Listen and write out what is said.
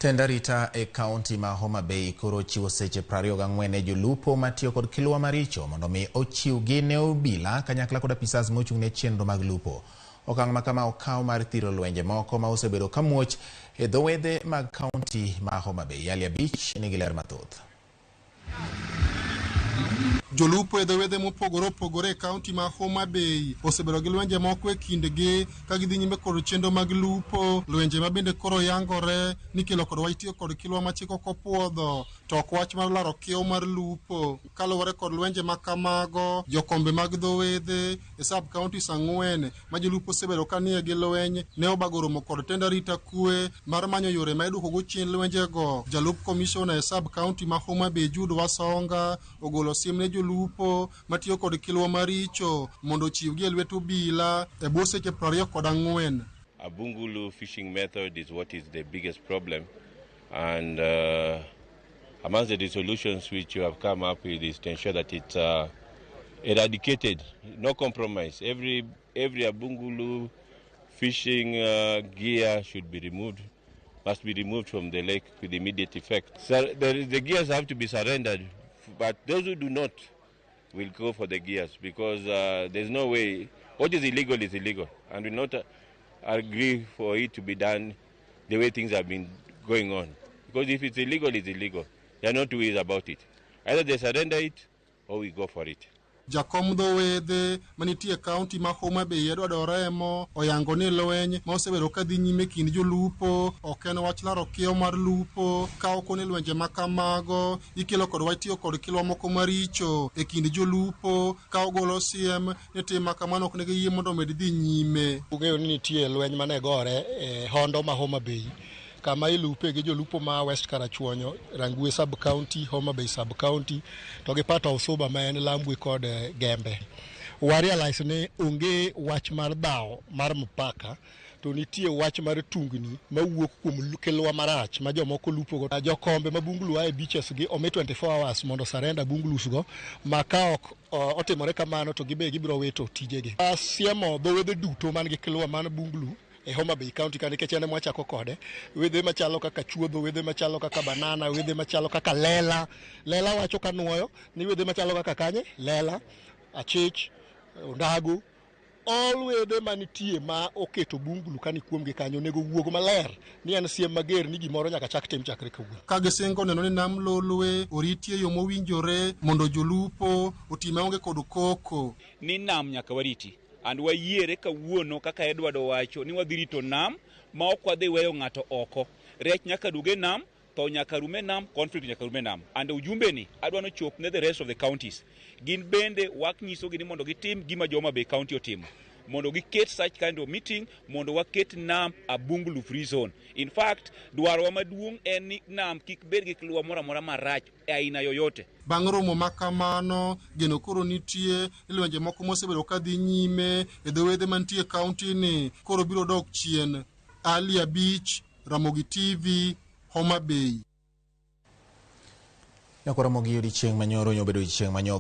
Jotend arita e kaunti ma Homa Bay koro chiwo seche 24 ne jolupo matiyo kod kiluwa maricho mondo mi ochiwgi ne obila kanyakla kod apisas mochung' ne chenro mag lupo. Okang' ma kama okaw mar thiro lwenje moko ma osebedo kamuoch e dho wedhe mag kaunti ma Homa Bay. Alia Beach nigi ler mathoth. Jolupo e dho wedhe mopogore opogore e kaunti ma Homa Bay osebedo gi lwenje moko e kindgi ka gidhi nyime kod chenro mag lupo, lwenje ma bende koro yangore ni kelo kod itiyo kod kiluwa ma chik ok opuodho to ok wach mar laro kiewo mar lupo. Kaluwore kod lwenje ma kamago, jokombe mag dho wedhe e sub counties 4 ma jolupo osebedo ka nie gi lweny ne obago romo kod tend arita kwe mar manyo yore ma iduoko go chien lwenjego. Jalup commissioner e sub county ma Homa Bay Jude Wasonga ogolo siem ne jolupo matiyo kod kiluwa maricho mondo chiwgi e lwet obila e bwo seche 24. Abungulu fishing method is what is the biggest problem, and amongst the solutions which you have come up with is to ensure that it's eradicated, no compromise. Every Abungulu fishing gear should be removed, must be removed from the lake with immediate effect. So the gears have to be surrendered, but those who do not will go for the gears because there's no way. What is illegal, and will not agree for it to be done the way things have been going on. Because if it's illegal, it's illegal. There are no two ways about it. Either they surrender it or we go for it. Jakom dho wedhe manitie kaunti ma Homa Bay Edward Remo oyango ni lweny ma osebedo ka dhi nyime kind jolupo ok en wach laro kiewo mar lupo ka ok ni lwenje ma kamago ikelo kod wach tiyo kod kiluwa moko maricho e kind jolupo ka ogolo siem ni tim ma kamano ok negi yie mondo med dhi nyime. Ung'eyo ni nitie lweny mane gore e hondo ma Homa Bay kama ilupe gi jolupo ma West Karachuonyo, Rangwe sub county, Homa Bay sub county, to gi pata Usuba ma en Lambwe kod Gembe. Warealize ni onge wach mar dhao mar mpaka to nitie wach mar tungni ma wuok kuom kiluwa marach ma jomoko lupo go. Jokombe ma bungulu ae beaches gi ome 24 hours mondo surrender bungulus go ma ka ok otimore kamano to gibe gibiro wito tijegi. Siemo dho wedhe duto man gi kiluwa man bungulu e Homa Bay County ka nikech ene mwachako kode, wedhe machalo kaka chuodho, wedhe machalo kaka banana, wedhe machalo kaka lela wacho kanuoyo ni wedhe machalo kaka kanye lela, achich, ondago, all wedhe manitie ma oketo bungulu kani kuomgi kanyo nego wuog maler ni en siem mager ni gimoro nyaka chak tim chakre kawuono. Ka gisingo neno ni nam lolwe oritie yo mowinjore mondo jolupo otime onge kod koko ni nam nyaka wariti. And wayiere kawuono kaka Edward wacho ni wadhi rito nam ma ok wadhi weyo ng'ato oko. Rech nyaka duge nam, tho nyaka rume nam, conflict nyaka rume nam. And ujumbe ni adwa no chop ne the rest of the counties. Gin bende wak nyiso gini mondo gitim gima Homa Bay County otimo. Mondo giket such kind of meeting, mondo waket nam Abungulu free zone. In fact, dwarwa maduong' en ni nam kik bed gi kiluwa mora mora marach e aina yoyote. Bang' romo makamano, geno koro nitie lwenje moko mosebedo ka dhi nyime e dho wedhe mantie kaunti ni koro biro dok chien. Alia Beach, Ramogi TV, Homa Bay. Ramogi odiochieng' manyoro nyobedo odiochieng' manyo